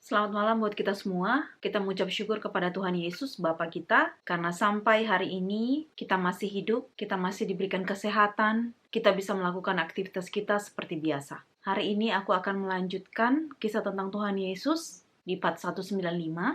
Selamat malam buat kita semua. Kita mengucap syukur kepada Tuhan Yesus, Bapa kita, karena sampai hari ini kita masih hidup, kita masih diberikan kesehatan, kita bisa melakukan aktivitas kita seperti biasa. Hari ini aku akan melanjutkan kisah tentang Tuhan Yesus di part 195.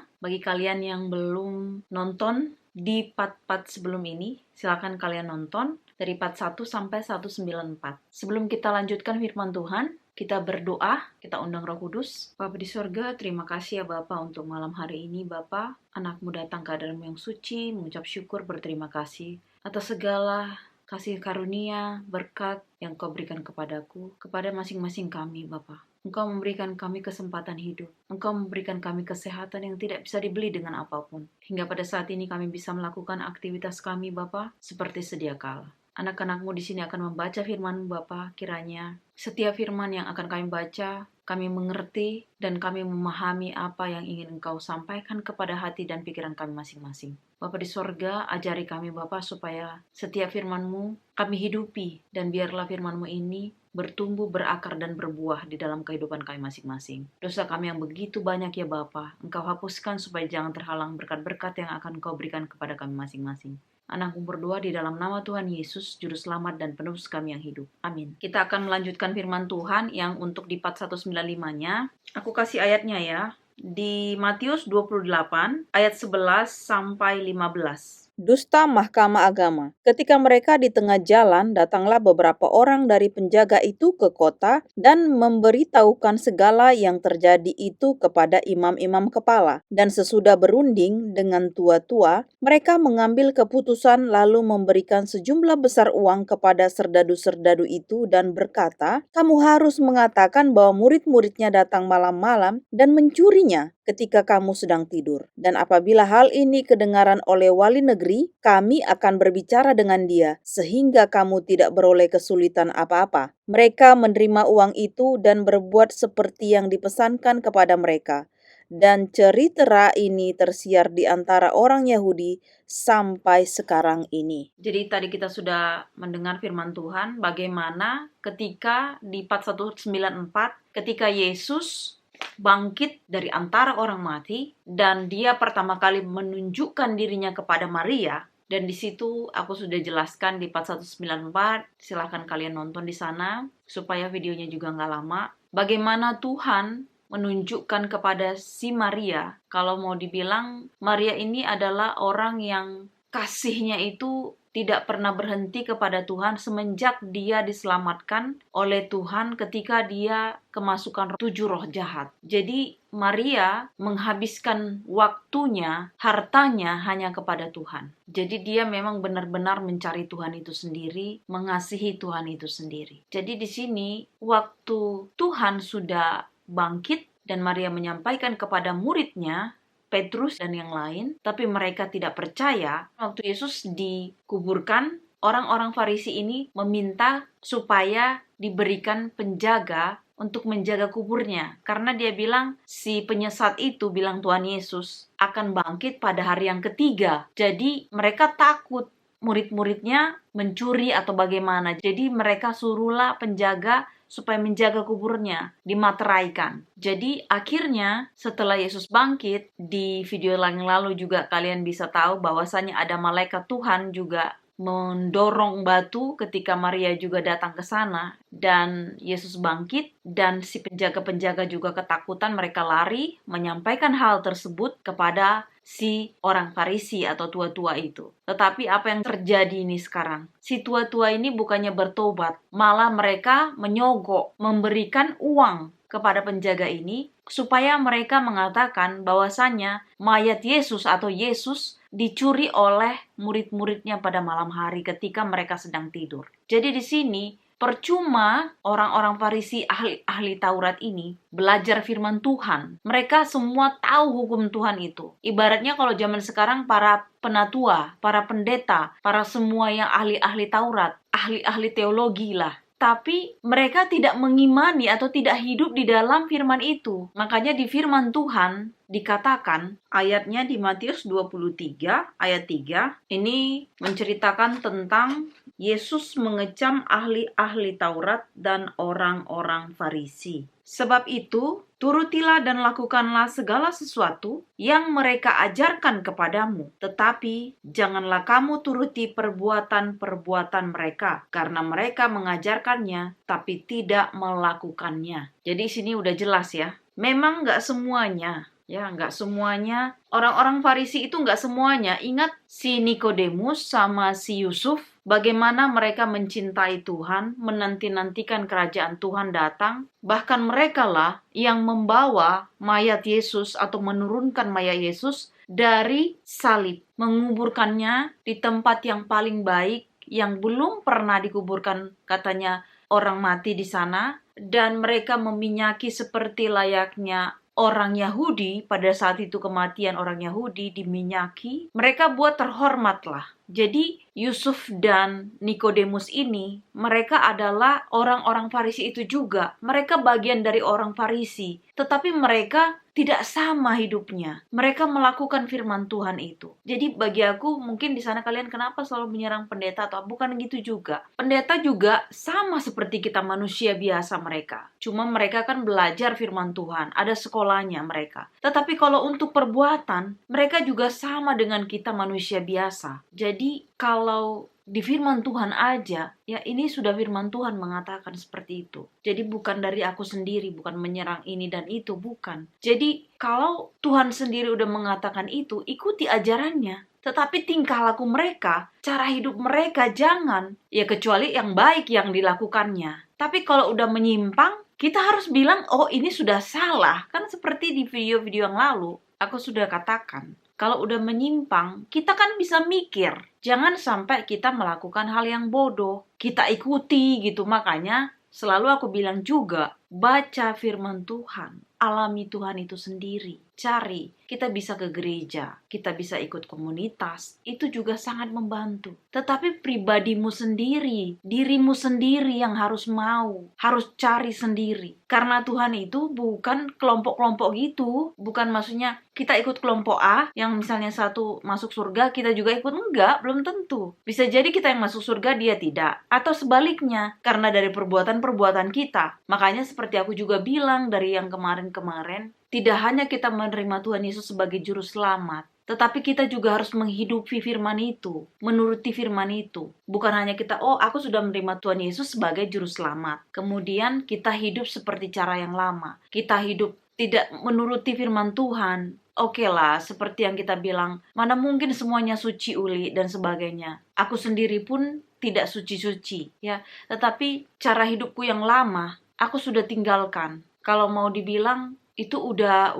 Bagi kalian yang belum nonton di part-part sebelum ini, silakan kalian nonton dari part 1 sampai 194. Sebelum kita lanjutkan firman Tuhan, kita berdoa, kita undang Roh Kudus. Bapa di sorga, terima kasih ya Bapa untuk malam hari ini Bapa. Anakmu datang ke hadirat-Mu yang suci, mengucap syukur, berterima kasih atas segala kasih karunia, berkat yang Kau berikan kepadaku, kepada masing-masing kami Bapa. Engkau memberikan kami kesempatan hidup. Engkau memberikan kami kesehatan yang tidak bisa dibeli dengan apapun. Hingga pada saat ini kami bisa melakukan aktivitas kami Bapa seperti sedia kala. Anak-anak-Mu di sini akan membaca firman-Mu Bapa, kiranya setiap firman yang akan kami baca, kami mengerti dan kami memahami apa yang ingin Engkau sampaikan kepada hati dan pikiran kami masing-masing. Bapa di sorga, ajari kami Bapa supaya setiap firman-Mu kami hidupi, dan biarlah firman-Mu ini bertumbuh, berakar, dan berbuah di dalam kehidupan kami masing-masing. Dosa kami yang begitu banyak ya Bapa, Engkau hapuskan supaya jangan terhalang berkat-berkat yang akan Engkau berikan kepada kami masing-masing. Anakku berdoa di dalam nama Tuhan Yesus, Juru Selamat dan Penebus kami yang hidup. Amin. Kita akan melanjutkan firman Tuhan yang untuk di part 195-nya. Aku kasih ayatnya ya. Di Matius 28 ayat 11 sampai 15. Dusta Mahkamah Agama. Ketika mereka di tengah jalan, datanglah beberapa orang dari penjaga itu ke kota dan memberitahukan segala yang terjadi itu kepada imam-imam kepala. Dan sesudah berunding dengan tua-tua, mereka mengambil keputusan lalu memberikan sejumlah besar uang kepada serdadu-serdadu itu dan berkata, "Kamu harus mengatakan bahwa murid-muridnya datang malam-malam dan mencurinya ketika kamu sedang tidur. Dan apabila hal ini kedengaran oleh wali negeri, kami akan berbicara dengan dia, sehingga kamu tidak beroleh kesulitan apa-apa." Mereka menerima uang itu dan berbuat seperti yang dipesankan kepada mereka. Dan cerita ini tersiar di antara orang Yahudi sampai sekarang ini. Jadi tadi kita sudah mendengar firman Tuhan, bagaimana ketika di part 194, ketika Yesus bangkit dari antara orang mati dan dia pertama kali menunjukkan dirinya kepada Maria, dan di situ aku sudah jelaskan di part 194, silahkan kalian nonton di sana supaya videonya juga nggak lama, bagaimana Tuhan menunjukkan kepada si Maria, kalau mau dibilang Maria ini adalah orang yang kasihnya itu tidak pernah berhenti kepada Tuhan semenjak dia diselamatkan oleh Tuhan ketika dia kemasukan 7 roh jahat. Jadi Maria menghabiskan waktunya, hartanya hanya kepada Tuhan. Jadi dia memang benar-benar mencari Tuhan itu sendiri, mengasihi Tuhan itu sendiri. Jadi di sini waktu Tuhan sudah bangkit dan Maria menyampaikan kepada muridnya, Petrus dan yang lain, tapi mereka tidak percaya. Waktu Yesus dikuburkan, orang-orang Farisi ini meminta supaya diberikan penjaga untuk menjaga kuburnya. Karena dia bilang, si penyesat itu, bilang Tuhan Yesus, akan bangkit pada hari yang ketiga. Jadi mereka takut murid-muridnya mencuri atau bagaimana. Jadi mereka suruhlah penjaga supaya menjaga kuburnya, dimateraikan. Jadi akhirnya setelah Yesus bangkit, di video yang lalu juga kalian bisa tahu bahwasanya ada malaikat Tuhan juga mendorong batu ketika Maria juga datang ke sana, dan Yesus bangkit dan si penjaga-penjaga juga ketakutan, mereka lari menyampaikan hal tersebut kepada si orang Farisi atau tua-tua itu. Tetapi apa yang terjadi ini sekarang? Si tua-tua ini bukannya bertobat, malah mereka menyogok, memberikan uang kepada penjaga ini supaya mereka mengatakan bahwasanya mayat Yesus atau Yesus dicuri oleh murid-muridnya pada malam hari ketika mereka sedang tidur. Jadi di sini percuma orang-orang Farisi ahli Taurat ini belajar firman Tuhan. Mereka semua tahu hukum Tuhan itu. Ibaratnya kalau zaman sekarang para penatua, para pendeta, para semua yang ahli-ahli Taurat, ahli-ahli teologi lah. Tapi mereka tidak mengimani atau tidak hidup di dalam firman itu. Makanya di firman Tuhan dikatakan, ayatnya di Matius 23 ayat 3, ini menceritakan tentang Yesus mengecam ahli-ahli Taurat dan orang-orang Farisi. Sebab itu, turutilah dan lakukanlah segala sesuatu yang mereka ajarkan kepadamu. Tetapi janganlah kamu turuti perbuatan-perbuatan mereka, karena mereka mengajarkannya, tapi tidak melakukannya. Jadi sini udah jelas ya. Memang nggak semuanya. Ya, nggak semuanya. Orang-orang Farisi itu nggak semuanya. Ingat si Nikodemus sama si Yusuf, bagaimana mereka mencintai Tuhan, menanti-nantikan kerajaan Tuhan datang. Bahkan mereka lah yang membawa mayat Yesus atau menurunkan mayat Yesus dari salib. Menguburkannya di tempat yang paling baik, yang belum pernah dikuburkan katanya orang mati di sana. Dan mereka meminyaki seperti layaknya orang Yahudi. Pada saat itu kematian orang Yahudi diminyaki, mereka buat terhormatlah. Jadi Yusuf dan Nikodemus ini, mereka adalah orang-orang Farisi itu juga. Mereka bagian dari orang Farisi, tetapi mereka tidak sama hidupnya. Mereka melakukan firman Tuhan itu. Jadi bagi aku, mungkin di sana kalian kenapa selalu menyerang pendeta atau bukan gitu juga. Pendeta juga sama seperti kita manusia biasa mereka. Cuma mereka kan belajar firman Tuhan, ada sekolahnya mereka. Tetapi kalau untuk perbuatan, mereka juga sama dengan kita manusia biasa. Jadi kalau di firman Tuhan aja, ya ini sudah firman Tuhan mengatakan seperti itu. Jadi bukan dari aku sendiri, bukan menyerang ini dan itu, bukan. Jadi kalau Tuhan sendiri udah mengatakan itu, ikuti ajarannya. Tetapi tingkah laku mereka, cara hidup mereka jangan. Ya kecuali yang baik yang dilakukannya. Tapi kalau udah menyimpang, kita harus bilang, oh ini sudah salah. Kan seperti di video-video yang lalu, aku sudah katakan. Kalau udah menyimpang, kita kan bisa mikir. Jangan sampai kita melakukan hal yang bodoh. Kita ikuti gitu. Makanya selalu aku bilang juga, baca firman Tuhan. Alami Tuhan itu sendiri. Cari. Kita bisa ke gereja. Kita bisa ikut komunitas. Itu juga sangat membantu. Tetapi pribadimu sendiri. Dirimu sendiri yang harus mau. Harus cari sendiri. Karena Tuhan itu bukan kelompok-kelompok gitu. Bukan maksudnya kita ikut kelompok A. Yang misalnya satu masuk surga, kita juga ikut. Enggak, belum tentu. Bisa jadi kita yang masuk surga, dia tidak. Atau sebaliknya. Karena dari perbuatan-perbuatan kita. Makanya seperti aku juga bilang dari yang kemarin-kemarin. Tidak hanya kita menerima Tuhan Yesus sebagai juru selamat, tetapi kita juga harus menghidupi firman itu, menuruti firman itu. Bukan hanya kita, oh aku sudah menerima Tuhan Yesus sebagai juru selamat. Kemudian kita hidup seperti cara yang lama. Kita hidup tidak menuruti firman Tuhan. Oke lah, seperti yang kita bilang, mana mungkin semuanya suci uli dan sebagainya. Aku sendiri pun tidak suci-suci, ya. Tetapi cara hidupku yang lama, aku sudah tinggalkan. Kalau mau dibilang, itu udah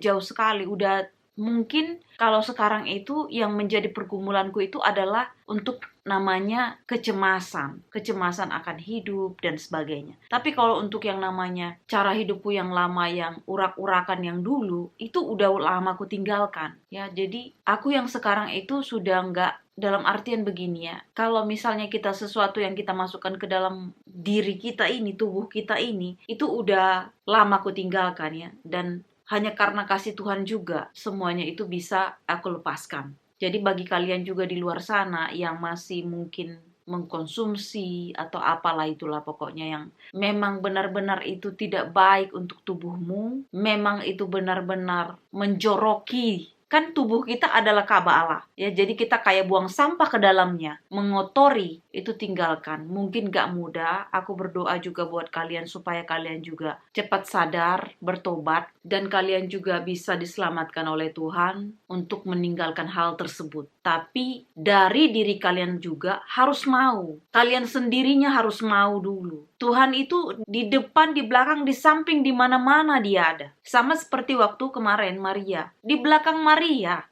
jauh sekali, udah mungkin kalau sekarang itu yang menjadi pergumulanku itu adalah untuk namanya kecemasan akan hidup dan sebagainya. Tapi kalau untuk yang namanya cara hidupku yang lama, yang urak-urakan yang dulu, itu udah lama aku tinggalkan. Ya, jadi aku yang sekarang itu sudah nggak, dalam artian begini ya, kalau misalnya kita sesuatu yang kita masukkan ke dalam diri kita ini, tubuh kita ini, itu udah lama aku tinggalkan ya, dan hanya karena kasih Tuhan juga semuanya itu bisa aku lepaskan. Jadi bagi kalian juga di luar sana yang masih mungkin mengkonsumsi atau apalah itulah pokoknya yang memang benar-benar itu tidak baik untuk tubuhmu, memang itu benar-benar menjoroki. Kan tubuh kita adalah Ka'bah Allah. Ya, jadi kita kayak buang sampah ke dalamnya, mengotori, itu tinggalkan. Mungkin gak mudah, aku berdoa juga buat kalian supaya kalian juga cepat sadar, bertobat, dan kalian juga bisa diselamatkan oleh Tuhan untuk meninggalkan hal tersebut. Tapi dari diri kalian juga harus mau. Kalian sendirinya harus mau dulu. Tuhan itu di depan, di belakang, di samping, di mana-mana dia ada. Sama seperti waktu kemarin Maria. Di belakang Maria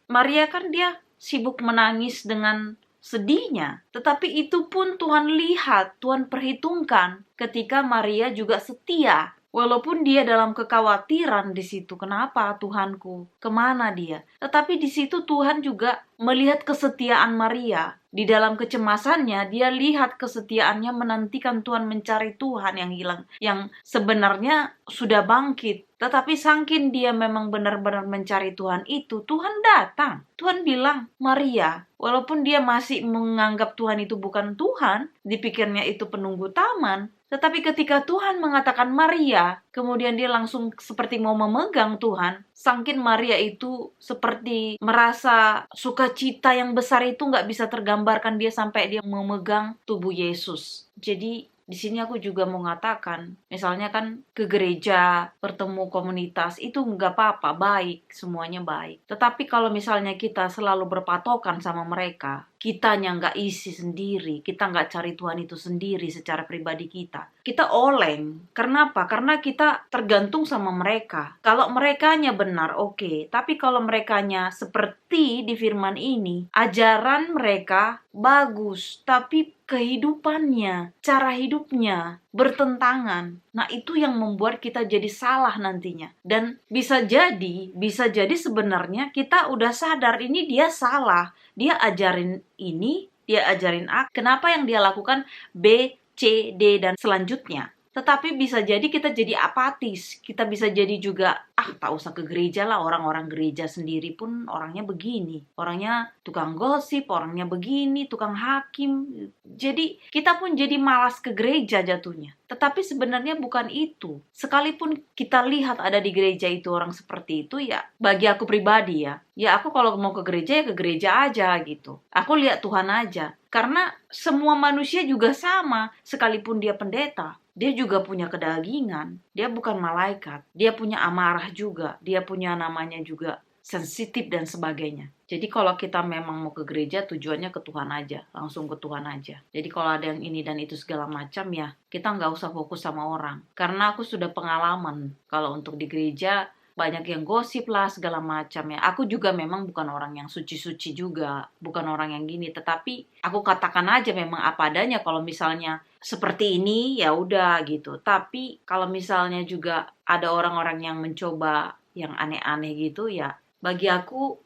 kan dia sibuk menangis dengan sedihnya. Tetapi itu pun Tuhan lihat, Tuhan perhitungkan ketika Maria juga setia. Walaupun dia dalam kekhawatiran di situ, kenapa Tuhanku? Kemana dia? Tetapi di situ Tuhan juga melihat kesetiaan Maria. Di dalam kecemasannya, dia lihat kesetiaannya menantikan Tuhan, mencari Tuhan yang hilang, yang sebenarnya sudah bangkit. Tetapi saking dia memang benar-benar mencari Tuhan itu, Tuhan datang. Tuhan bilang, Maria. Walaupun dia masih menganggap Tuhan itu bukan Tuhan, dipikirnya itu penunggu taman. Tetapi ketika Tuhan mengatakan Maria, kemudian dia langsung seperti mau memegang Tuhan. Saking Maria itu seperti merasa sukacita yang besar itu nggak bisa tergambarkan dia sampai dia memegang tubuh Yesus. Jadi di sini aku juga mau mengatakan, misalnya kan ke gereja, bertemu komunitas, itu nggak apa-apa, baik, semuanya baik. Tetapi kalau misalnya kita selalu berpatokan sama mereka, kitanya nggak isi sendiri, kita nggak cari Tuhan itu sendiri secara pribadi kita oleng. Kenapa? Karena kita tergantung sama mereka. Kalau merekanya benar, oke. Tapi kalau merekanya seperti di firman ini, ajaran mereka bagus, tapi kehidupannya, cara hidupnya bertentangan. Nah, itu yang membuat kita jadi salah nantinya. Dan bisa jadi sebenarnya kita udah sadar ini dia salah. Dia ajarin ini, dia ajarin A. Kenapa yang dia lakukan B, C, D, dan selanjutnya? Tetapi bisa jadi kita jadi apatis. Kita bisa jadi juga, tak usah ke gereja lah. Orang-orang gereja sendiri pun orangnya begini. Orangnya tukang gosip, orangnya begini, tukang hakim. Jadi kita pun jadi malas ke gereja jatuhnya. Tetapi sebenarnya bukan itu. Sekalipun kita lihat ada di gereja itu orang seperti itu, ya bagi aku pribadi ya aku kalau mau ke gereja aja gitu. Aku lihat Tuhan aja. Karena semua manusia juga sama, sekalipun dia pendeta. Dia juga punya kedagingan, dia bukan malaikat, dia punya amarah juga, dia punya namanya juga sensitif dan sebagainya. Jadi kalau kita memang mau ke gereja, tujuannya ke Tuhan aja, langsung ke Tuhan aja. Jadi kalau ada yang ini dan itu segala macam ya, kita nggak usah fokus sama orang. Karena aku sudah pengalaman, kalau untuk di gereja, banyak yang gosip lah segala macam ya. Aku juga memang bukan orang yang suci-suci juga, bukan orang yang gini. Tetapi aku katakan aja memang apa adanya. Kalau misalnya seperti ini ya udah gitu. Tapi kalau misalnya juga ada orang-orang yang mencoba yang aneh-aneh gitu ya, bagi aku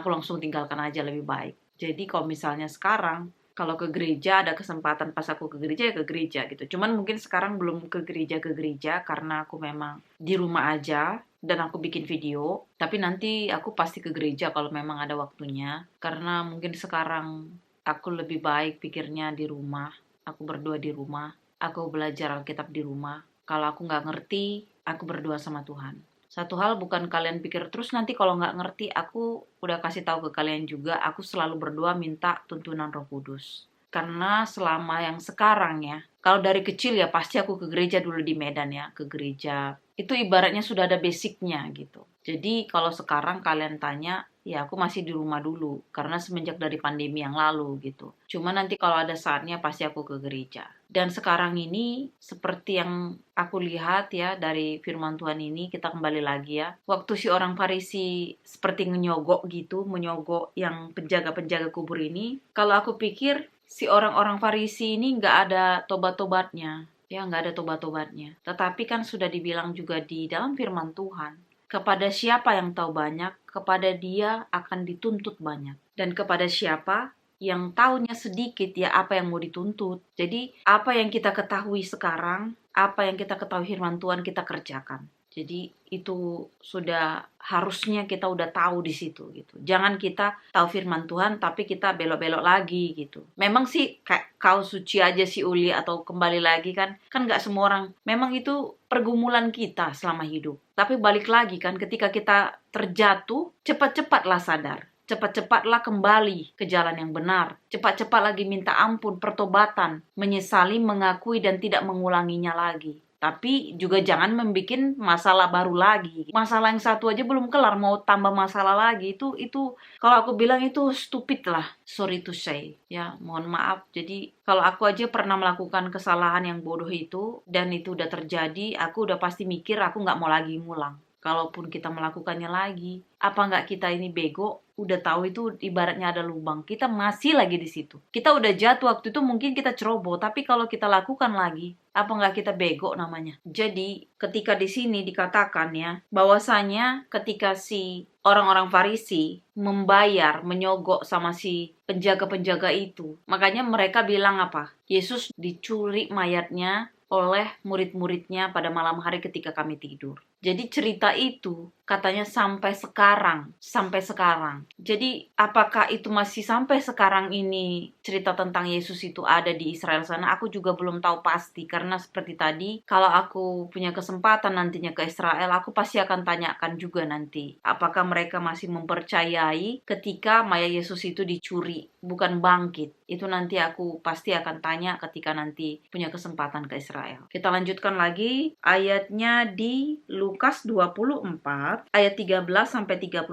langsung tinggalkan aja lebih baik. Jadi kalau misalnya sekarang kalau ke gereja ada kesempatan pas aku ke gereja ya ke gereja gitu. Cuman mungkin sekarang belum ke gereja karena aku memang di rumah aja dan aku bikin video. Tapi nanti aku pasti ke gereja kalau memang ada waktunya. Karena mungkin sekarang aku lebih baik pikirnya di rumah. Aku berdoa di rumah. Aku belajar Alkitab di rumah. Kalau aku nggak ngerti, aku berdoa sama Tuhan. Satu hal bukan kalian pikir terus nanti kalau nggak ngerti, aku udah kasih tahu ke kalian juga, aku selalu berdoa minta tuntunan Roh Kudus. Karena selama yang sekarang ya, kalau dari kecil ya pasti aku ke gereja dulu di Medan ya, ke gereja. Itu ibaratnya sudah ada basicnya gitu. Jadi kalau sekarang kalian tanya, ya aku masih di rumah dulu. Karena semenjak dari pandemi yang lalu gitu. Cuma nanti kalau ada saatnya pasti aku ke gereja. Dan sekarang ini seperti yang aku lihat ya dari firman Tuhan ini, kita kembali lagi ya. Waktu si orang Farisi seperti menyogok yang penjaga-penjaga kubur ini. Kalau aku pikir si orang-orang Farisi ini nggak ada tobat-tobatnya. Ya nggak ada tobat-tobatnya. Tetapi kan sudah dibilang juga di dalam firman Tuhan. Kepada siapa yang tahu banyak, kepada dia akan dituntut banyak. Dan kepada siapa yang taunya sedikit ya apa yang mau dituntut. Jadi apa yang kita ketahui sekarang, apa yang kita ketahui firman Tuhan kita kerjakan. Jadi itu sudah harusnya kita udah tahu di situ gitu. Jangan kita tahu firman Tuhan tapi kita belok-belok lagi gitu. Memang sih kayak kau suci aja si Uli atau kembali lagi kan nggak semua orang. Memang itu pergumulan kita selama hidup. Tapi balik lagi kan ketika kita terjatuh, cepat-cepatlah sadar. Cepat-cepatlah kembali ke jalan yang benar. Cepat-cepat lagi minta ampun, pertobatan, menyesali, mengakui dan tidak mengulanginya lagi. Tapi juga jangan membuat masalah baru lagi. Masalah yang satu aja belum kelar, mau tambah masalah lagi. Itu kalau aku bilang itu stupid lah. Sorry to say. Ya, mohon maaf. Jadi kalau aku aja pernah melakukan kesalahan yang bodoh itu, dan itu udah terjadi, aku udah pasti mikir aku nggak mau lagi ngulang. kalaupun kita melakukannya lagi. Apa nggak kita ini bego? Udah tahu itu ibaratnya ada lubang, kita masih lagi di situ. Kita udah jatuh waktu itu, mungkin kita ceroboh, tapi kalau kita lakukan lagi, apa nggak kita bego namanya? Jadi ketika di sini dikatakan ya, bahwasanya ketika si orang-orang Farisi membayar, menyogok sama si penjaga-penjaga itu, makanya mereka bilang apa? Yesus dicuri mayatnya oleh murid-muridnya pada malam hari ketika kami tidur. Jadi cerita itu katanya sampai sekarang. Jadi apakah itu masih sampai sekarang ini cerita tentang Yesus itu ada di Israel sana? Aku juga belum tahu pasti, karena seperti tadi, kalau aku punya kesempatan nantinya ke Israel, aku pasti akan tanyakan juga nanti, apakah mereka masih mempercayai ketika mayat Yesus itu dicuri, bukan bangkit. Itu nanti aku pasti akan tanya ketika nanti punya kesempatan ke Israel. Kita lanjutkan lagi ayatnya di Lukas 24 ayat 13 sampai 35.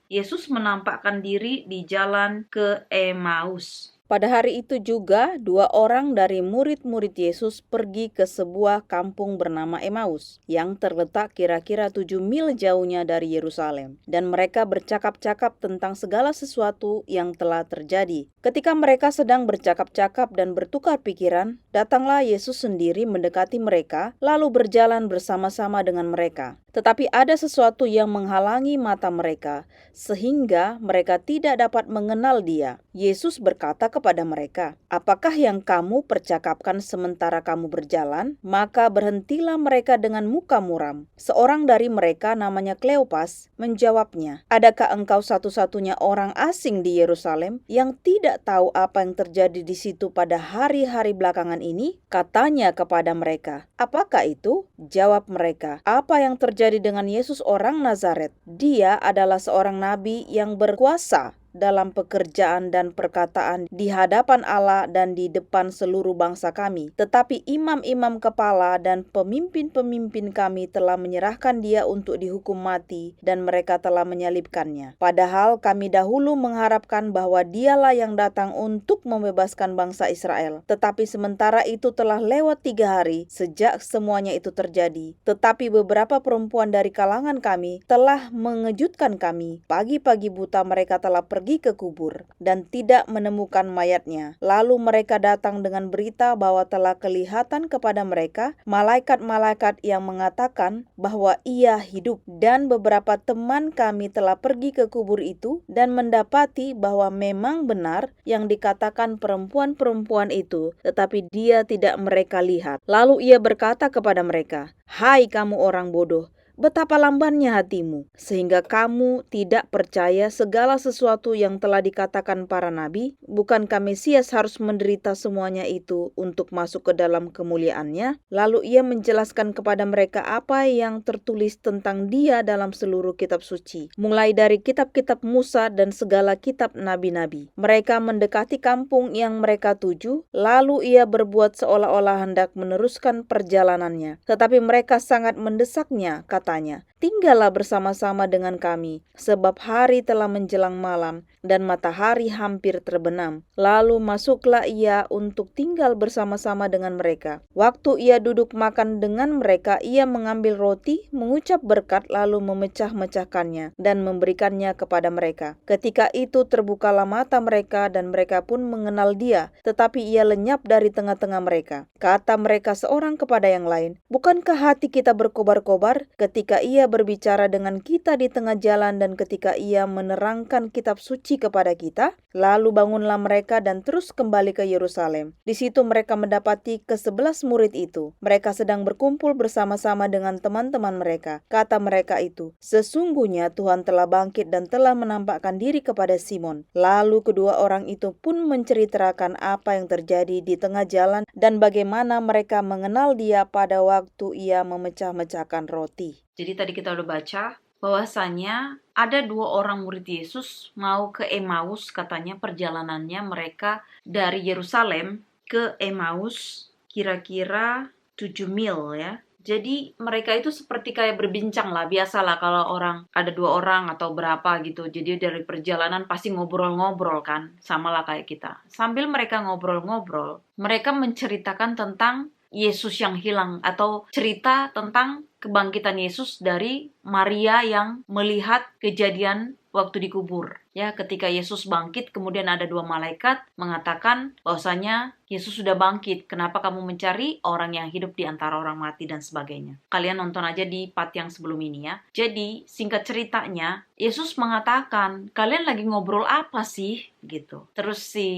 Yesus menampakkan diri di jalan ke Emmaus. Pada hari itu juga, 2 orang dari murid-murid Yesus pergi ke sebuah kampung bernama Emmaus, yang terletak kira-kira 7 mil jauhnya dari Yerusalem. Dan mereka bercakap-cakap tentang segala sesuatu yang telah terjadi. Ketika mereka sedang bercakap-cakap dan bertukar pikiran, datanglah Yesus sendiri mendekati mereka, lalu berjalan bersama-sama dengan mereka. Tetapi ada sesuatu yang menghalangi mata mereka, sehingga mereka tidak dapat mengenal Dia. Yesus berkata kepada mereka, "Apakah yang kamu percakapkan sementara kamu berjalan?" Maka berhentilah mereka dengan muka muram. Seorang dari mereka, namanya Kleopas, menjawabnya, "Adakah engkau satu-satunya orang asing di Yerusalem yang tidak tahu apa yang terjadi di situ pada hari-hari belakangan ini?" Katanya kepada mereka, "Apakah itu?" Jawab mereka, "Apa yang terjadi dengan Yesus orang Nazaret? Dia adalah seorang nabi yang berkuasa dalam pekerjaan dan perkataan di hadapan Allah dan di depan seluruh bangsa kami. Tetapi imam-imam kepala dan pemimpin-pemimpin kami telah menyerahkan dia untuk dihukum mati, dan mereka telah menyalibkannya. Padahal kami dahulu mengharapkan bahwa dialah yang datang untuk membebaskan bangsa Israel. Tetapi sementara itu telah lewat 3 hari sejak semuanya itu terjadi. Tetapi beberapa perempuan dari kalangan kami telah mengejutkan kami. Pagi-pagi buta mereka telah pergi ke kubur dan tidak menemukan mayatnya. Lalu mereka datang dengan berita bahwa telah kelihatan kepada mereka malaikat-malaikat yang mengatakan bahwa ia hidup. Dan beberapa teman kami telah pergi ke kubur itu dan mendapati bahwa memang benar yang dikatakan perempuan-perempuan itu, tetapi dia tidak mereka lihat. Lalu ia berkata kepada mereka, "Hai kamu orang bodoh, betapa lambannya hatimu, sehingga kamu tidak percaya segala sesuatu yang telah dikatakan para nabi? Bukankah Mesias harus menderita semuanya itu untuk masuk ke dalam kemuliaannya?" Lalu ia menjelaskan kepada mereka apa yang tertulis tentang dia dalam seluruh kitab suci, mulai dari kitab-kitab Musa dan segala kitab nabi-nabi. Mereka mendekati kampung yang mereka tuju, lalu ia berbuat seolah-olah hendak meneruskan perjalanannya. Tetapi mereka sangat mendesaknya, katanya, "Tinggallah bersama-sama dengan kami, sebab hari telah menjelang malam dan matahari hampir terbenam." Lalu masuklah ia untuk tinggal bersama-sama dengan mereka. Waktu ia duduk makan dengan mereka, ia mengambil roti, mengucap berkat, lalu memecah-mecahkannya dan memberikannya kepada mereka. Ketika itu terbukalah mata mereka dan mereka pun mengenal dia, tetapi ia lenyap dari tengah-tengah mereka. Kata mereka seorang kepada yang lain, "Bukankah hati kita berkobar-kobar ketika ia berbicara dengan kita di tengah jalan dan ketika ia menerangkan kitab suci kepada kita?" Lalu bangunlah mereka dan terus kembali ke Yerusalem. Di situ mereka mendapati ke-11 murid itu. Mereka sedang berkumpul bersama-sama dengan teman-teman mereka. Kata mereka itu, "Sesungguhnya Tuhan telah bangkit dan telah menampakkan diri kepada Simon." Lalu kedua orang itu pun menceritakan apa yang terjadi di tengah jalan dan bagaimana mereka mengenal dia pada waktu ia memecah-mecahkan roti. Jadi tadi kita udah baca bahwasanya ada 2 orang murid Yesus mau ke Emmaus, katanya perjalanannya mereka dari Yerusalem ke Emmaus kira-kira 7 mil ya. Jadi mereka itu seperti kayak berbincang lah, biasalah kalau orang ada 2 orang atau berapa gitu. Jadi dari perjalanan pasti ngobrol-ngobrol kan, sama lah kayak kita. Sambil mereka ngobrol-ngobrol, mereka menceritakan tentang Yesus yang hilang atau cerita tentang kebangkitan Yesus dari Maria yang melihat kejadian waktu dikubur. Ya, ketika Yesus bangkit, kemudian ada 2 malaikat mengatakan bahwasanya Yesus sudah bangkit. Kenapa kamu mencari orang yang hidup di antara orang mati dan sebagainya. Kalian nonton aja di part yang sebelum ini ya. Jadi, singkat ceritanya, Yesus mengatakan, kalian lagi ngobrol apa sih? Gitu. Terus si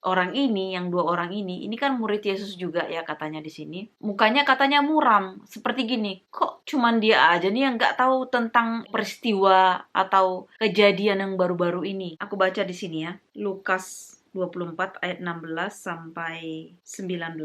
orang ini, yang 2 orang ini kan murid Yesus juga ya katanya di sini. Mukanya katanya muram, seperti gini. Kok cuman dia aja nih yang nggak tahu tentang peristiwa atau kejadian yang baru-baru ini. Aku baca di sini ya. Lukas 24 ayat 16 sampai 19.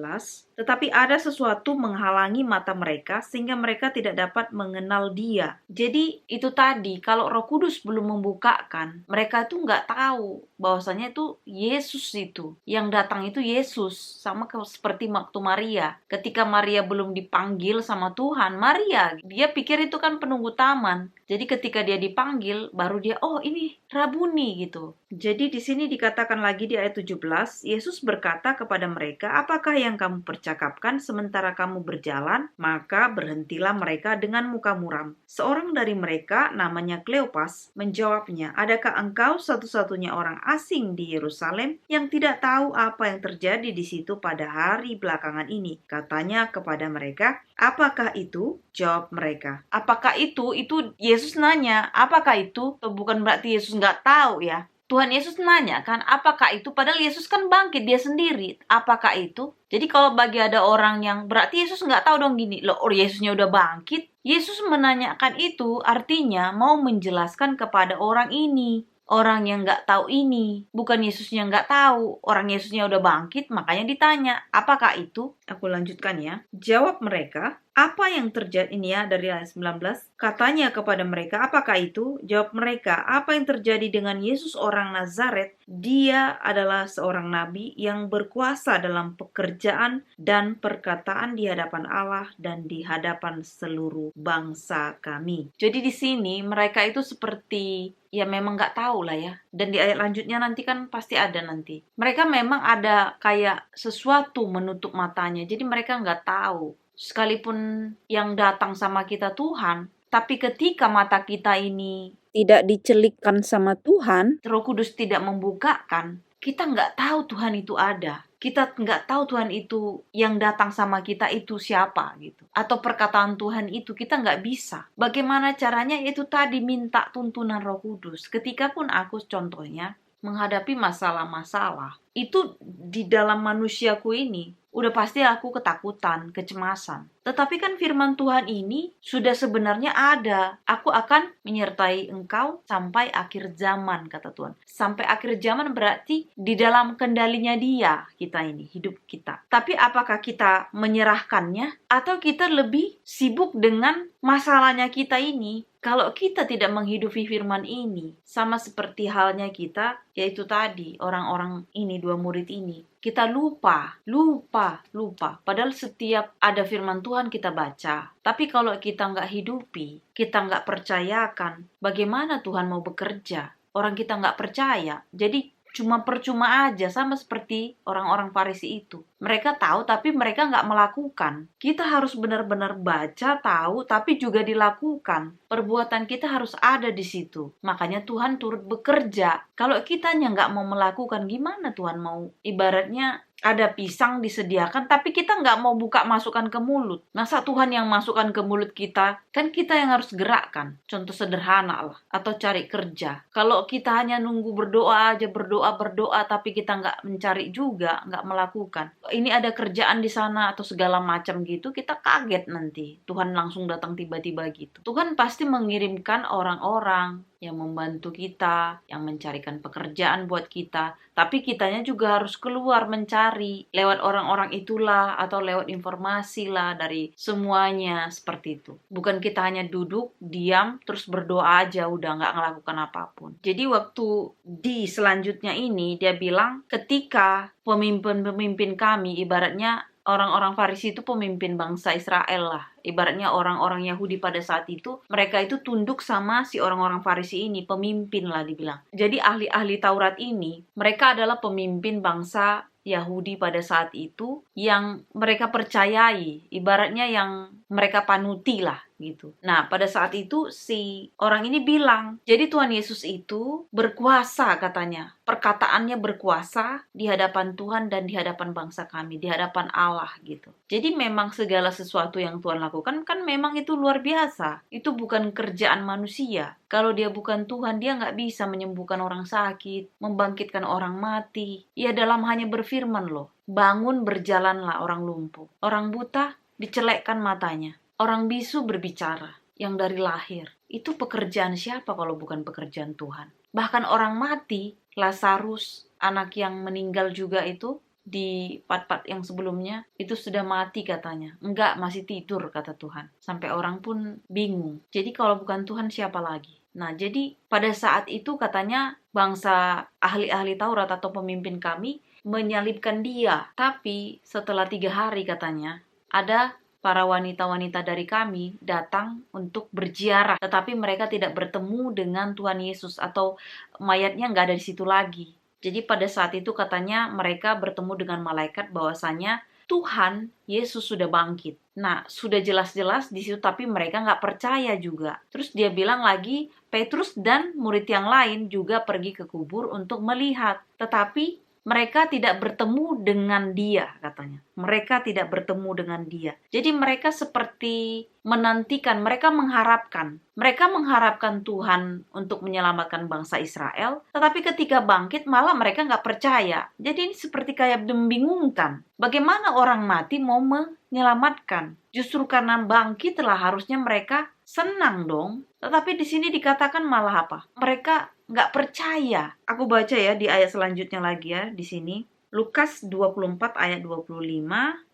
Tetapi ada sesuatu menghalangi mata mereka sehingga mereka tidak dapat mengenal Dia. Jadi itu tadi, kalau Roh Kudus belum membukakan, mereka tuh nggak tahu bahwasanya itu Yesus itu. Yang datang itu Yesus, sama seperti waktu Maria. Ketika Maria belum dipanggil sama Tuhan, Maria, dia pikir itu kan penunggu taman. Jadi ketika dia dipanggil, baru dia, oh ini Rabuni gitu. Jadi di sini dikatakan lagi di ayat 17, Yesus berkata kepada mereka, apakah yang kamu percakapkan sementara kamu berjalan? Maka berhentilah mereka dengan muka muram. Seorang dari mereka, namanya Kleopas, menjawabnya, adakah engkau satu-satunya orang asing di Yerusalem yang tidak tahu apa yang terjadi di situ pada hari belakangan ini? Katanya kepada mereka, apakah itu? Jawab mereka. Apakah itu? Itu Yesus nanya, apakah itu? Bukan berarti Yesus nggak tahu ya. Tuhan Yesus nanya kan, apakah itu? Padahal Yesus kan bangkit dia sendiri. Apakah itu? Jadi kalau bagi ada orang yang berarti Yesus nggak tahu dong gini. Loh, Yesusnya udah bangkit. Yesus menanyakan itu artinya mau menjelaskan kepada orang ini. Orang yang nggak tahu ini. Bukan Yesusnya nggak tahu. Orang Yesusnya udah bangkit, makanya ditanya. Apakah itu? Aku lanjutkan ya. Jawab mereka, apa yang terjadi ini ya dari ayat 19. Katanya kepada mereka, apakah itu? Jawab mereka, apa yang terjadi dengan Yesus orang Nazaret? Dia adalah seorang nabi yang berkuasa dalam pekerjaan dan perkataan di hadapan Allah dan di hadapan seluruh bangsa kami. Jadi di sini mereka itu seperti ya memang nggak tahu lah ya. Dan di ayat lanjutnya nanti kan pasti ada nanti. Mereka memang ada kayak sesuatu menutup matanya. Jadi mereka nggak tahu. Sekalipun yang datang sama kita Tuhan, tapi ketika mata kita ini tidak dicelikkan sama Tuhan, Roh Kudus tidak membukakan, kita nggak tahu Tuhan itu ada. Kita nggak tahu Tuhan itu yang datang sama kita itu siapa gitu. Atau perkataan Tuhan itu kita nggak bisa. Bagaimana caranya? Itu tadi minta tuntunan Roh Kudus. Ketika pun aku contohnya menghadapi masalah-masalah, itu di dalam manusiaku ini udah pasti aku ketakutan, kecemasan. Tetapi kan firman Tuhan ini sudah sebenarnya ada. Aku akan menyertai engkau sampai akhir zaman, kata Tuhan. Sampai akhir zaman berarti di dalam kendalinya Dia kita ini, hidup kita. Tapi apakah kita menyerahkannya atau kita lebih sibuk dengan masalahnya kita ini? Kalau kita tidak menghidupi firman ini, sama seperti halnya kita, yaitu tadi orang-orang ini, 2 murid ini. Kita lupa. Padahal setiap ada firman Tuhan kita baca. Tapi kalau kita nggak hidupi, kita nggak percayakan, bagaimana Tuhan mau bekerja? Orang kita nggak percaya. Jadi cuma percuma aja, sama seperti orang-orang Farisi itu. Mereka tahu tapi mereka nggak melakukan. Kita harus benar-benar baca, tahu, tapi juga dilakukan. Perbuatan kita harus ada di situ. Makanya Tuhan turut bekerja. Kalau kitanya nggak mau melakukan, gimana Tuhan mau? Ibaratnya ada pisang disediakan, tapi kita nggak mau buka masukkan ke mulut. Masa Tuhan yang masukkan ke mulut kita? Kan kita yang harus gerakkan. Contoh sederhana lah. Atau cari kerja. Kalau kita hanya nunggu berdoa aja, berdoa, tapi kita nggak mencari juga, nggak melakukan. Ini ada kerjaan di sana atau segala macam gitu, kita kaget nanti. Tuhan langsung datang tiba-tiba gitu. Tuhan pasti mengirimkan orang-orang yang membantu kita, yang mencarikan pekerjaan buat kita. Tapi kitanya juga harus keluar mencari lewat orang-orang itulah atau lewat informasi lah dari semuanya seperti itu. Bukan kita hanya duduk, diam, terus berdoa aja udah nggak ngelakukan apapun. Jadi waktu di selanjutnya ini dia bilang ketika pemimpin-pemimpin kami, ibaratnya orang-orang Farisi itu pemimpin bangsa Israel lah. Ibaratnya orang-orang Yahudi pada saat itu, mereka itu tunduk sama si orang-orang Farisi ini, pemimpin lah dibilang. Jadi ahli-ahli Taurat ini, mereka adalah pemimpin bangsa Yahudi pada saat itu yang mereka percayai. Ibaratnya yang mereka panuti lah gitu. Nah, pada saat itu si orang ini bilang, jadi Tuhan Yesus itu berkuasa katanya. Perkataannya berkuasa di hadapan Tuhan dan di hadapan bangsa kami, di hadapan Allah gitu. Jadi memang segala sesuatu yang Tuhan lakukan kan memang itu luar biasa. Itu bukan kerjaan manusia. Kalau dia bukan Tuhan, dia nggak bisa menyembuhkan orang sakit, membangkitkan orang mati. Ya dalam hanya berfirman loh, bangun berjalanlah orang lumpuh. Orang buta dicelekkan matanya. Orang bisu berbicara yang dari lahir. Itu pekerjaan siapa kalau bukan pekerjaan Tuhan? Bahkan orang mati, Lazarus, anak yang meninggal juga itu, di part-part yang sebelumnya, itu sudah mati katanya. Enggak, masih tidur kata Tuhan. Sampai orang pun bingung. Jadi kalau bukan Tuhan siapa lagi? Nah, jadi pada saat itu katanya bangsa ahli-ahli Taurat atau pemimpin kami menyalibkan dia. Tapi setelah 3 hari katanya, ada para wanita-wanita dari kami datang untuk berziarah, tetapi mereka tidak bertemu dengan Tuhan Yesus atau mayatnya nggak ada di situ lagi. Jadi pada saat itu katanya mereka bertemu dengan malaikat bahwasanya Tuhan Yesus sudah bangkit. Nah, sudah jelas-jelas di situ, tapi mereka nggak percaya juga. Terus dia bilang lagi, Petrus dan murid yang lain juga pergi ke kubur untuk melihat. Tetapi mereka tidak bertemu dengan dia, katanya. Mereka tidak bertemu dengan dia. Jadi mereka seperti menantikan, mereka mengharapkan. Mereka mengharapkan Tuhan untuk menyelamatkan bangsa Israel, tetapi ketika bangkit malah mereka nggak percaya. Jadi ini seperti kayak membingungkan. Bagaimana orang mati mau menyelamatkan? Justru karena bangkitlah harusnya mereka senang dong. Tetapi di sini dikatakan malah apa? Mereka nggak percaya. Aku baca ya di ayat selanjutnya lagi ya di sini. Lukas 24 ayat 25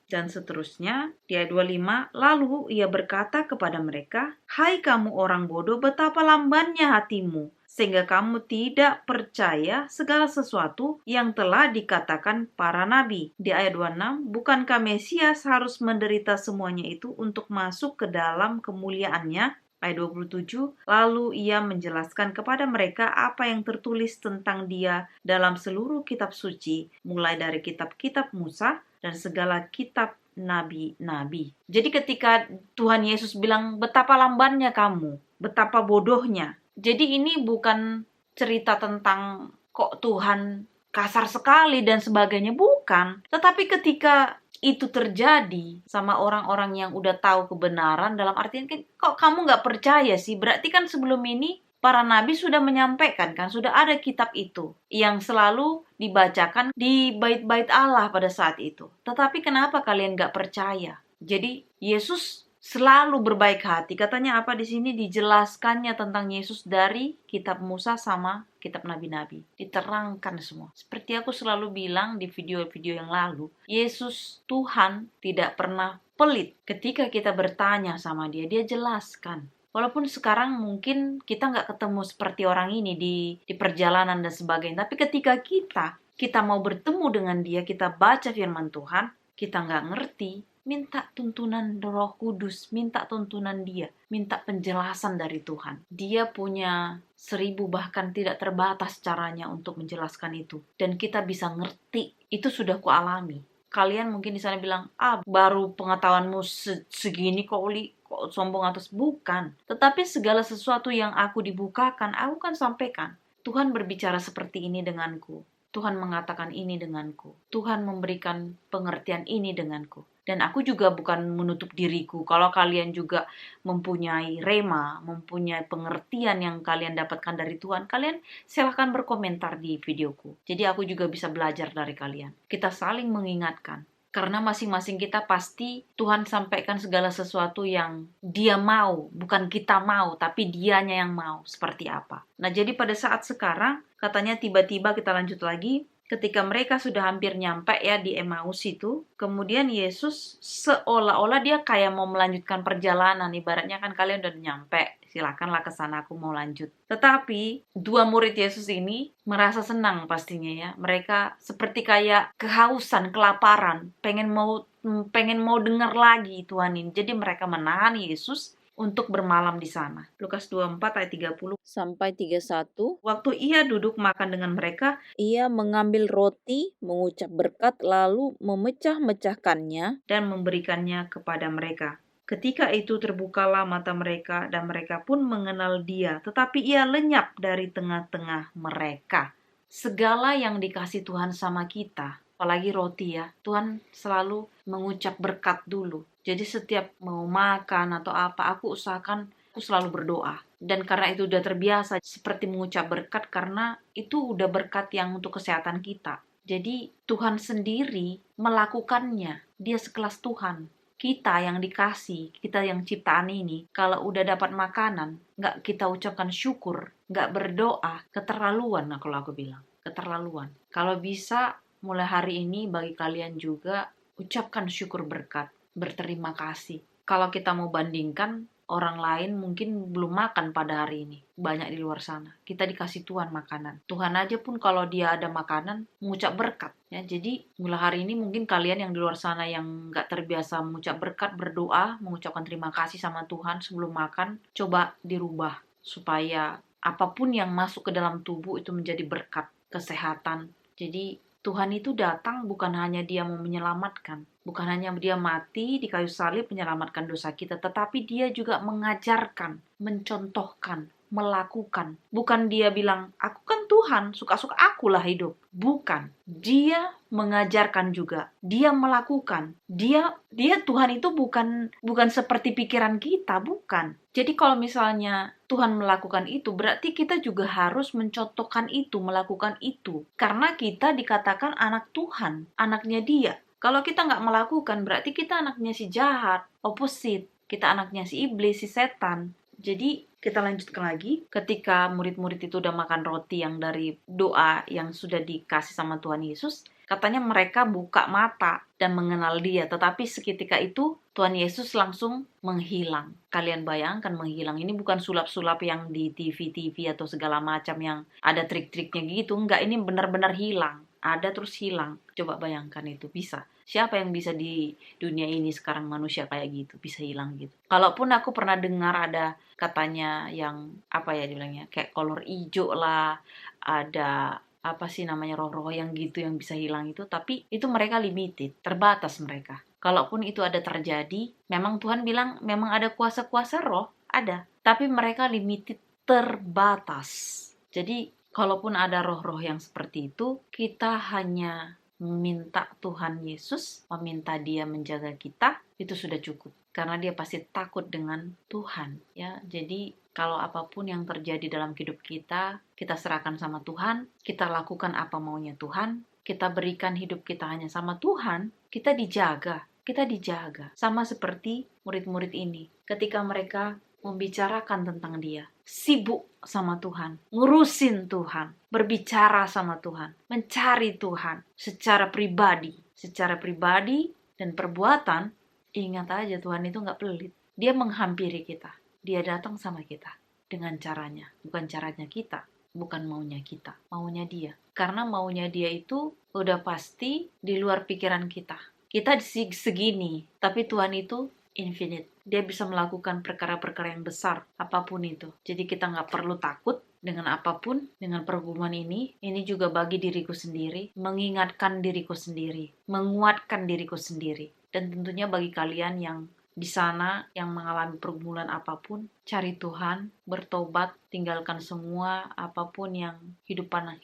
dan seterusnya. Di ayat 25, lalu ia berkata kepada mereka, "Hai kamu orang bodoh, betapa lambannya hatimu, sehingga kamu tidak percaya segala sesuatu yang telah dikatakan para nabi." Di ayat 26, bukankah Mesias harus menderita semuanya itu untuk masuk ke dalam kemuliaannya? Ayat 27, lalu ia menjelaskan kepada mereka apa yang tertulis tentang dia dalam seluruh kitab suci, mulai dari kitab-kitab Musa dan segala kitab nabi-nabi. Jadi ketika Tuhan Yesus bilang, betapa lambannya kamu, betapa bodohnya. Jadi ini bukan cerita tentang kok Tuhan kasar sekali dan sebagainya, bukan. Tetapi ketika itu terjadi sama orang-orang yang udah tahu kebenaran, dalam artian kok kamu nggak percaya sih? Berarti kan sebelum ini para nabi sudah menyampaikan kan, sudah ada kitab itu yang selalu dibacakan di bait-bait Allah pada saat itu. Tetapi kenapa kalian nggak percaya? Jadi Yesus selalu berbaik hati. Katanya apa di sini dijelaskannya tentang Yesus dari kitab Musa sama kitab nabi-nabi. Diterangkan semua. Seperti aku selalu bilang di video-video yang lalu, Yesus Tuhan tidak pernah pelit. Ketika kita bertanya sama dia, dia jelaskan. Walaupun sekarang mungkin kita nggak ketemu seperti orang ini di perjalanan dan sebagainya. Tapi ketika kita mau bertemu dengan dia, kita baca firman Tuhan, kita nggak ngerti, minta tuntunan Roh Kudus, minta tuntunan dia, minta penjelasan dari Tuhan. Dia punya 1000 bahkan tidak terbatas caranya untuk menjelaskan itu. Dan kita bisa ngerti, itu sudah kualami. Kalian mungkin di sana bilang, baru pengetahuanmu segini kok Uli, kok sombong atas. Bukan. Tetapi segala sesuatu yang aku dibukakan, aku kan sampaikan. Tuhan berbicara seperti ini denganku. Tuhan mengatakan ini denganku. Tuhan memberikan pengertian ini denganku. Dan aku juga bukan menutup diriku. Kalau kalian juga mempunyai rema, mempunyai pengertian yang kalian dapatkan dari Tuhan, kalian silahkan berkomentar di videoku. Jadi aku juga bisa belajar dari kalian. Kita saling mengingatkan. Karena masing-masing kita pasti Tuhan sampaikan segala sesuatu yang dia mau. Bukan kita mau, tapi dianya yang mau. Seperti apa. Nah, jadi pada saat sekarang, katanya tiba-tiba kita lanjut lagi. Ketika mereka sudah hampir nyampe ya di Emmaus itu, kemudian Yesus seolah-olah dia kayak mau melanjutkan perjalanan. Ibaratnya kan kalian udah nyampe, silakanlah ke sana, aku mau lanjut. Tetapi dua murid Yesus ini merasa senang pastinya ya. Mereka seperti kayak kehausan, kelaparan, pengen mau dengar lagi Tuhan ini. Jadi mereka menahan Yesus untuk bermalam di sana. Lukas 24 ayat 30 sampai 31. Waktu ia duduk makan dengan mereka, ia mengambil roti, mengucap berkat, lalu memecah-mecahkannya dan memberikannya kepada mereka. Ketika itu terbukalah mata mereka dan mereka pun mengenal Dia, tetapi Ia lenyap dari tengah-tengah mereka. Segala yang dikasih Tuhan sama kita, apalagi roti ya, Tuhan selalu mengucap berkat dulu. Jadi setiap mau makan atau apa, aku usahakan aku selalu berdoa. Dan karena itu udah terbiasa seperti mengucap berkat, karena itu udah berkat yang untuk kesehatan kita. Jadi Tuhan sendiri melakukannya. Dia sekelas Tuhan. Kita yang dikasih, kita yang ciptaan ini, kalau udah dapat makanan, nggak kita ucapkan syukur, nggak berdoa, keterlaluan. Nah, kalau aku bilang, keterlaluan. Kalau bisa, mulai hari ini bagi kalian juga, ucapkan syukur berkat, berterima kasih. Kalau kita mau bandingkan, orang lain mungkin belum makan pada hari ini. Banyak di luar sana. Kita dikasih Tuhan makanan. Tuhan aja pun kalau dia ada makanan, mengucap berkat. Ya, jadi mulai hari ini mungkin kalian yang di luar sana yang nggak terbiasa mengucap berkat, berdoa, mengucapkan terima kasih sama Tuhan sebelum makan, coba dirubah. Supaya apapun yang masuk ke dalam tubuh itu menjadi berkat, kesehatan. Jadi Tuhan itu datang bukan hanya dia mau menyelamatkan, bukan hanya dia mati di kayu salib menyelamatkan dosa kita, tetapi dia juga mengajarkan, mencontohkan, melakukan. Bukan dia bilang, aku kan Tuhan, suka-suka akulah hidup. Bukan. Dia mengajarkan juga. Dia melakukan. Dia Tuhan itu bukan seperti pikiran kita, bukan. Jadi kalau misalnya Tuhan melakukan itu, berarti kita juga harus mencontohkan itu, melakukan itu. Karena kita dikatakan anak Tuhan, anaknya dia. Kalau kita nggak melakukan, berarti kita anaknya si jahat, opposite. Kita anaknya si iblis, si setan. Jadi kita lanjutkan lagi, ketika murid-murid itu udah makan roti yang dari doa yang sudah dikasih sama Tuhan Yesus, katanya mereka buka mata dan mengenal dia, tetapi seketika itu Tuhan Yesus langsung menghilang. Kalian bayangkan menghilang, ini bukan sulap-sulap yang di TV-TV atau segala macam yang ada trik-triknya gitu, enggak, ini benar-benar hilang. Ada terus hilang. Coba bayangkan itu, bisa. Siapa yang bisa di dunia ini sekarang manusia kayak gitu, bisa hilang gitu. Kalaupun aku pernah dengar ada katanya yang, apa ya dibilangnya, kayak kolor hijau lah, ada apa sih namanya roh-roh yang gitu yang bisa hilang itu, tapi itu mereka limited, terbatas mereka. Kalaupun itu ada terjadi, memang Tuhan bilang memang ada kuasa-kuasa roh, ada, tapi mereka limited, terbatas. Jadi kalaupun ada roh-roh yang seperti itu, kita hanya meminta Tuhan Yesus, meminta Dia menjaga kita, itu sudah cukup. Karena Dia pasti takut dengan Tuhan, ya. Jadi kalau apapun yang terjadi dalam hidup kita serahkan sama Tuhan, kita lakukan apa maunya Tuhan, kita berikan hidup kita hanya sama Tuhan, kita dijaga. Sama seperti murid-murid ini, ketika mereka membicarakan tentang Dia, sibuk sama Tuhan, ngurusin Tuhan, berbicara sama Tuhan, mencari Tuhan secara pribadi dan perbuatan. Ingat aja, Tuhan itu nggak pelit. Dia menghampiri kita, dia datang sama kita dengan caranya, bukan caranya kita, bukan maunya kita, maunya dia. Karena maunya dia itu udah pasti di luar pikiran kita. Kita segini, tapi Tuhan itu infinite. Dia bisa melakukan perkara-perkara yang besar, apapun itu. Jadi kita nggak perlu takut dengan apapun, dengan pergumulan ini juga bagi diriku sendiri, mengingatkan diriku sendiri, menguatkan diriku sendiri. Dan tentunya bagi kalian yang di sana, yang mengalami pergumulan apapun, cari Tuhan, bertobat, tinggalkan semua apapun yang hidupan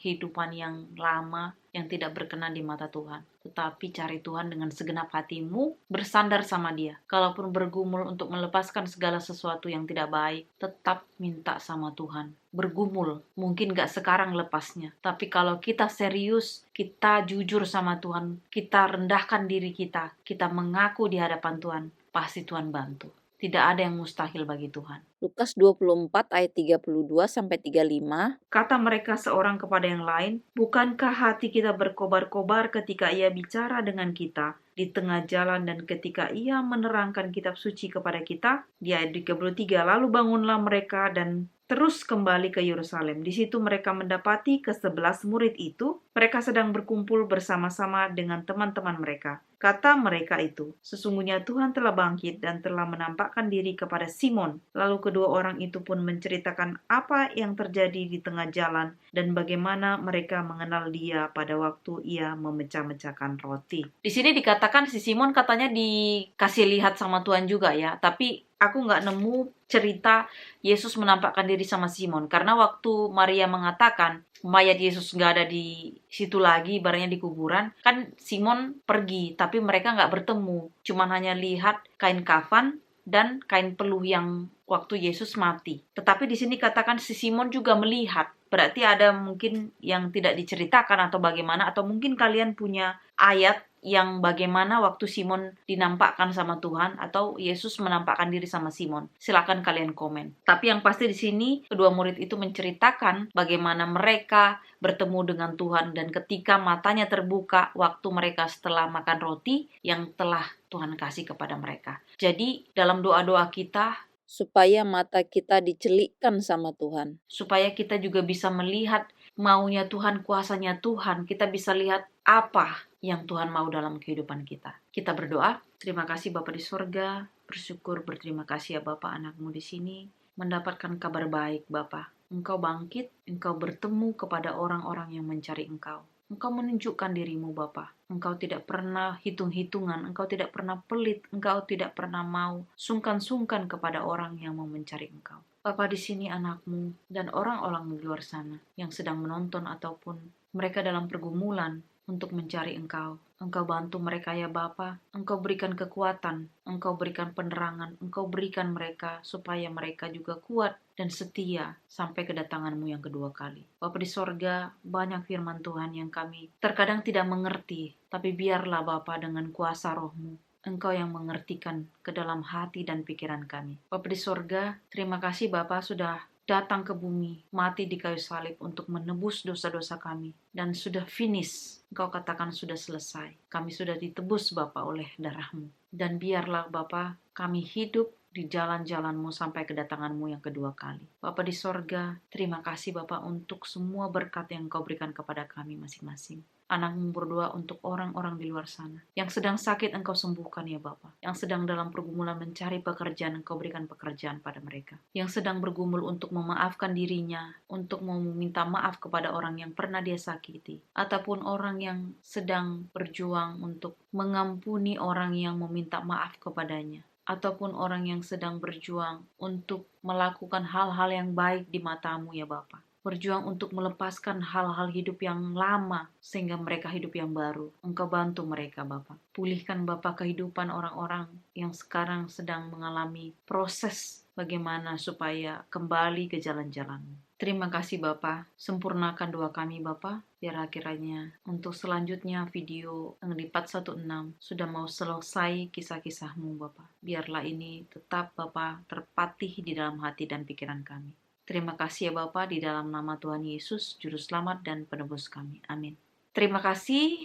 yang lama, yang tidak berkenan di mata Tuhan. Tetapi cari Tuhan dengan segenap hatimu, bersandar sama Dia. Kalaupun bergumul untuk melepaskan segala sesuatu yang tidak baik, tetap minta sama Tuhan. Bergumul, mungkin gak sekarang lepasnya. Tapi kalau kita serius, kita jujur sama Tuhan, kita rendahkan diri kita mengaku di hadapan Tuhan, pasti Tuhan bantu. Tidak ada yang mustahil bagi Tuhan. Lukas 24 ayat 32-35. Kata mereka seorang kepada yang lain, bukankah hati kita berkobar-kobar ketika Ia bicara dengan kita di tengah jalan dan ketika Ia menerangkan kitab suci kepada kita? Di ayat 33, lalu bangunlah mereka dan terus kembali ke Yerusalem. Di situ mereka mendapati ke-11 murid itu, mereka sedang berkumpul bersama-sama dengan teman-teman mereka. Kata mereka itu, sesungguhnya Tuhan telah bangkit dan telah menampakkan diri kepada Simon. Lalu kedua orang itu pun menceritakan apa yang terjadi di tengah jalan dan bagaimana mereka mengenal dia pada waktu ia memecah-mecahkan roti. Di sini dikatakan si Simon katanya dikasih lihat sama Tuhan juga ya, tapi aku nggak nemu cerita Yesus menampakkan diri sama Simon. Karena waktu Maria mengatakan mayat Yesus nggak ada di situ lagi, ibaratnya di kuburan, kan Simon pergi, tapi mereka nggak bertemu. Cuman hanya lihat kain kafan dan kain peluh yang waktu Yesus mati. Tetapi di sini katakan si Simon juga melihat. Berarti ada mungkin yang tidak diceritakan atau bagaimana, atau mungkin kalian punya ayat yang bagaimana waktu Simon dinampakkan sama Tuhan atau Yesus menampakkan diri sama Simon. Silakan kalian komen. Tapi yang pasti di sini kedua murid itu menceritakan bagaimana mereka bertemu dengan Tuhan dan ketika matanya terbuka waktu mereka setelah makan roti yang telah Tuhan kasih kepada mereka. Jadi dalam doa-doa kita supaya mata kita dicelikkan sama Tuhan. supaya kita juga bisa melihat maunya Tuhan, kuasanya Tuhan, kita bisa lihat apa yang Tuhan mau dalam kehidupan kita. Kita berdoa. Terima kasih Bapa di sorga, bersyukur, berterima kasih ya Bapa, anakmu di sini mendapatkan kabar baik Bapa. Engkau bangkit, engkau bertemu kepada orang-orang yang mencari engkau. Engkau menunjukkan dirimu Bapa. Engkau tidak pernah hitung-hitungan, engkau tidak pernah pelit, engkau tidak pernah mau sungkan-sungkan kepada orang yang mau mencari engkau. Bapa, di sini anakmu dan orang-orang di luar sana yang sedang menonton ataupun mereka dalam pergumulan untuk mencari engkau. Engkau bantu mereka ya Bapa, engkau berikan kekuatan, engkau berikan penerangan, engkau berikan mereka supaya mereka juga kuat dan setia sampai kedatanganmu yang kedua kali. Bapa di sorga, banyak firman Tuhan yang kami terkadang tidak mengerti, tapi biarlah Bapa dengan kuasa rohmu, Engkau yang mengertikan ke dalam hati dan pikiran kami. Bapa di sorga, terima kasih Bapa sudah datang ke bumi, mati di kayu salib untuk menebus dosa-dosa kami. Dan sudah finish, Engkau katakan sudah selesai. Kami sudah ditebus Bapa oleh darah-Mu. Dan biarlah Bapa kami hidup di jalan-jalan-Mu sampai kedatangan-Mu yang kedua kali. Bapa di sorga, terima kasih Bapa untuk semua berkat yang Engkau berikan kepada kami masing-masing. Anakmu berdoa untuk orang-orang di luar sana. Yang sedang sakit Engkau sembuhkan ya Bapa. Yang sedang dalam pergumulan mencari pekerjaan, Engkau berikan pekerjaan pada mereka. Yang sedang bergumul untuk memaafkan dirinya, untuk mau meminta maaf kepada orang yang pernah dia sakiti. Ataupun orang yang sedang berjuang untuk mengampuni orang yang meminta maaf kepadanya. Ataupun orang yang sedang berjuang untuk melakukan hal-hal yang baik di matamu ya Bapa. Berjuang untuk melepaskan hal-hal hidup yang lama sehingga mereka hidup yang baru. Engkau bantu mereka Bapa. Pulihkan Bapa kehidupan orang-orang yang sekarang sedang mengalami proses bagaimana supaya kembali ke jalan-jalan-Mu. Terima kasih Bapa, sempurnakan doa kami Bapa, biar akhirnya untuk selanjutnya video yang di 416 sudah mau selesai kisah-kisah-Mu Bapa. Biarlah ini tetap Bapa terpatih di dalam hati dan pikiran kami. Terima kasih ya Bapa, di dalam nama Tuhan Yesus, Juru Selamat dan Penebus kami. Amin. Terima kasih,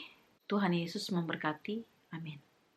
Tuhan Yesus memberkati. Amin.